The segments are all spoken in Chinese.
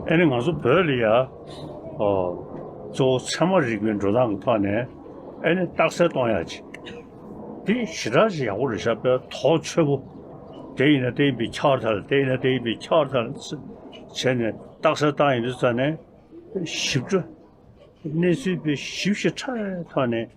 애는 가서 별이야. 저 참아지긴 조당 판에 애는 딱서 동야지. 이 싫어지 우리 샤베 더 최고. 대인의 대비 차르탈 대인의 대비 차르탈 전에 딱서 당이 있잖아요. 쉽죠. 내수비 쉽시 차탄에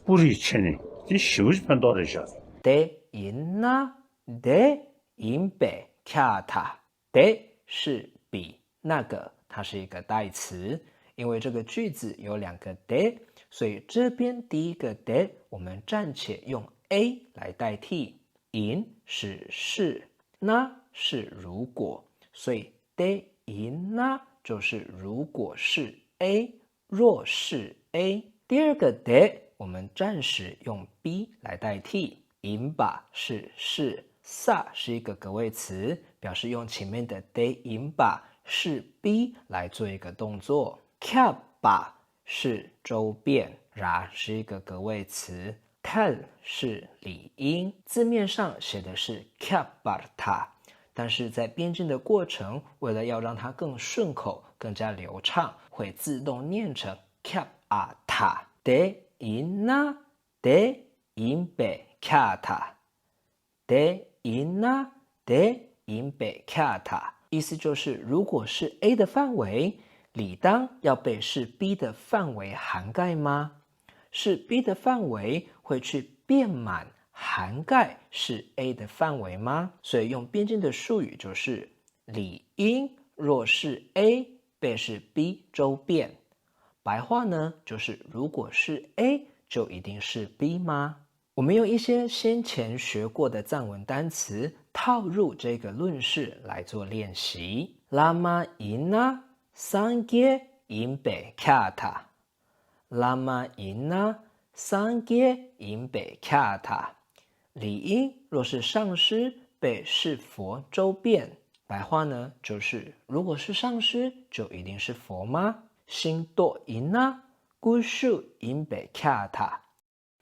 뿌리 체네. 이 쉽지 판도르샤. 대 인나 대 인北卡塔대是比那个，它是一个代词，因为这个句子有两个대，所以这边第一个대我们暂且用 a 来代替。in 是那是如果，所以대 in那就是如果是 a， 若是 a。第二个대我们暂时用 b 来代替。inba 是sa 是一个格位词，表示用前面的 de inba 是 b 来做一个动作。kaba 是周变，ra 是一个格位词，kal 是理音，字面上写的是 kabarta， 但是在编进的过程，为了要让它更顺口、更加流畅，会自动念成 kabata。de inna de inbe kata de inna de inbe kata， 意思就是如果是 A 的范围，理当要被是 B 的范围涵盖吗？是 B 的范围会去变满涵盖是 A 的范围吗？所以用编进的术语就是理应若是 A 被是 B 周变。白话呢就是如果是 A 就一定是 B 吗？我们用一些先前学过的藏文单词套入这个论式来做练习。Lama inna sangye inbe kata Lama inna sangye inbe kata 理应若是上师被是佛周变，白话呢就是如果是上师就一定是佛吗？心多inna gushu inbe kata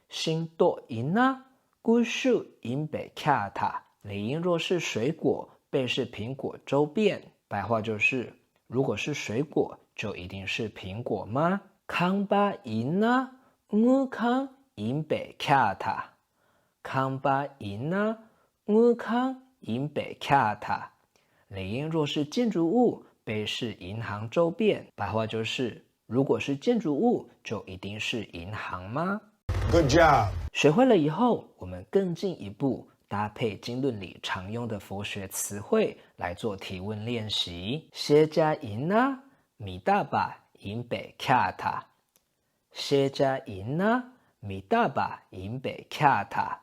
心多inna gushu inbe kata 理应若是水果被是苹果周变，白话就是如果是水果就一定是苹果吗？康巴inna ngukang inbe kata康巴inna ngukang inbe kata 理应若是建筑物被是银行周变，白话就是如果是建筑物就一定是银行吗？ Good job。学会了以后，我们更进一步搭配经论里常用的佛学词汇来做提问练习。谢加因那米大巴因北卡塔，谢加因那米大巴因北卡塔。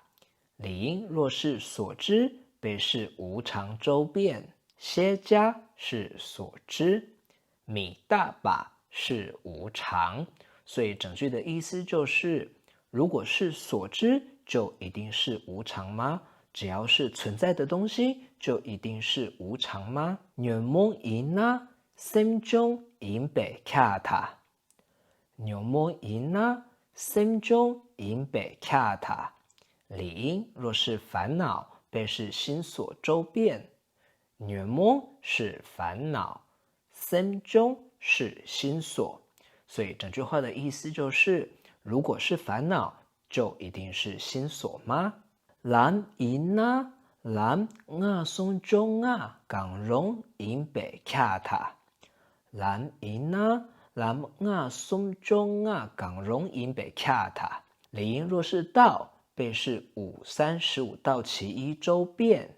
理应若是所知，被是无常周变。谢加是所知，米大把是无常，所以整句的意思就是。如果是所知，就一定是无常吗？只要是存在的东西，就一定是无常吗？牛梦因那心中因被卡塔，牛梦因那心中因被卡塔。理应若是烦恼，被是心所周变。牛梦是烦恼，心中是心所，所以整句话的意思就是。如果是烦恼，就一定是心所吗？蓝因那蓝我松中啊，港容因北卡塔。蓝因那蓝我松中啊，港容因北卡塔。理应若是道，被是五三15道其一周变。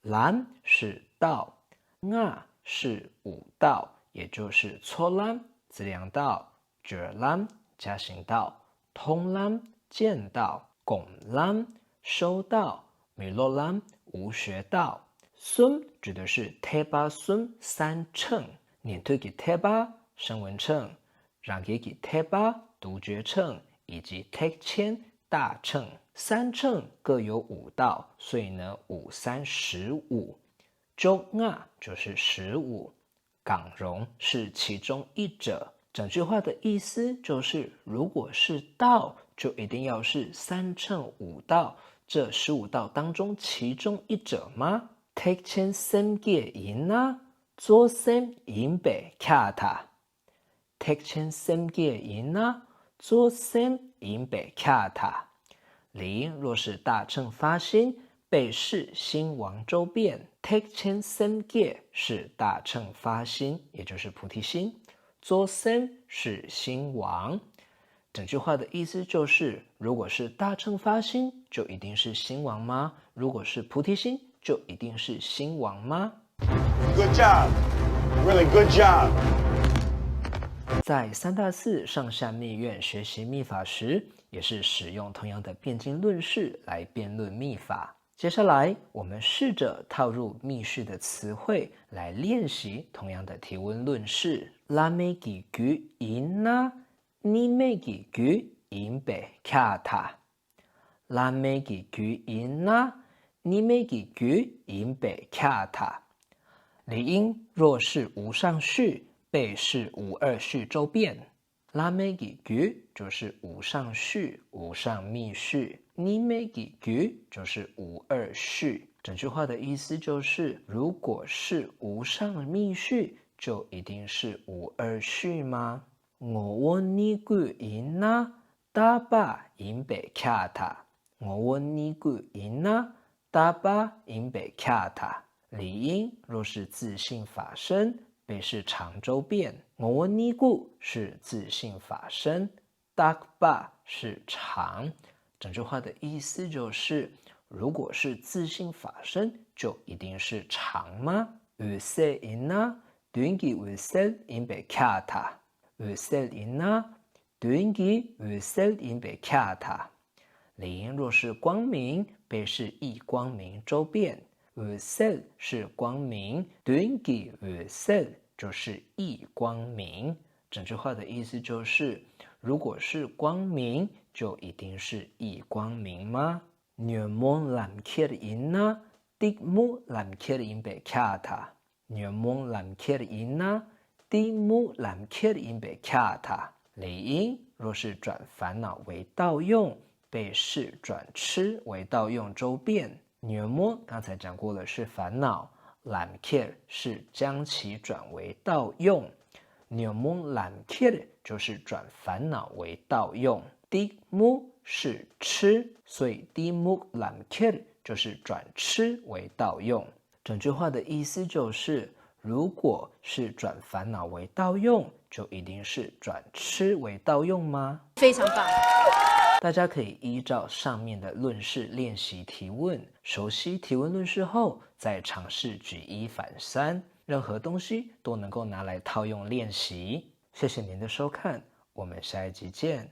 蓝是道，我是五道，也就是错蓝、资粮道、觉蓝。加行道、通蓝、见道、拱蓝、收道、米洛蓝、无学道。孙指的是贴巴孙三乘，念推给贴巴声闻乘，让给贴巴独觉乘，以及贴谦大乘。三乘各有5道，所以呢5、3、15。周啊就是15，港容是其中一者。整句话的意思就是，如果是道，就一定要是三乘5道这15道当中其中一者吗？택chen3개 있나 做셈 임배 캬타 택첸 셈게 있나做셈 임배 캬타零若是大乘发心，被视心王周遍。택첸 셈게是大乘发心，也就是菩提心。做셈是心王。整句话的意思就是，如果是大乘发心，就一定是心王吗？如果是菩提心，就一定是心王吗？ Good job. Really good job. 在三大寺上下密院学习密法时，也是使用同样的辩经论式来辩论密法。接下来，我们试着套入密式的词汇来练习同样的提问论式。라메기 귀 있나? 니메기 귀 임배 캬타. 라메기 귀 있나? 니메기 귀 임배 캬타. 理音若是无上序，被视无二序周遍。라메기 귀就是无上序、无上密序。니메기 귀就是无二序。整句话的意思就是，如果是无上密序，就一定是无二序吗？我问你句因那大把因被卡塔。我问你句因那大把因被卡塔。理音若是自性法身，被视长周遍。我问你句是自性法身，大把是长。整句话的意思就是，如果是自性法身，就一定是长吗？으셀 있나? 둥기 으셀 임배 캬타. 으셀 있나? 둥기 으셀 임배 캬타. 理音若是光明，被视一光明周遍。으셀是光明，둥기 으셀就是一光明。整句话的意思就是，如果是光明，就一定是一光明吗？뇌몬 람킬 있나? 띡무 람킬 임배 캬타. 뇌몬 람킬 있나? 띡무 람킬 임배 캬타. 理音若是转烦恼为道用，被视转痴为道用周遍。뇌몬刚才讲过了是烦恼，람킬是将其转为道用。뇌몬 람킬就是转烦恼为道用。띡무是痴，所以띡무 람킬就是转痴为道用。整句话的意思就是，如果是转烦恼为道用，就一定是转痴为道用吗？非常棒。大家可以依照上面的论式练习提问，熟悉提问论式后，再尝试举一反三，任何东西都能够拿来套用练习。谢谢您的收看，我们下一集见。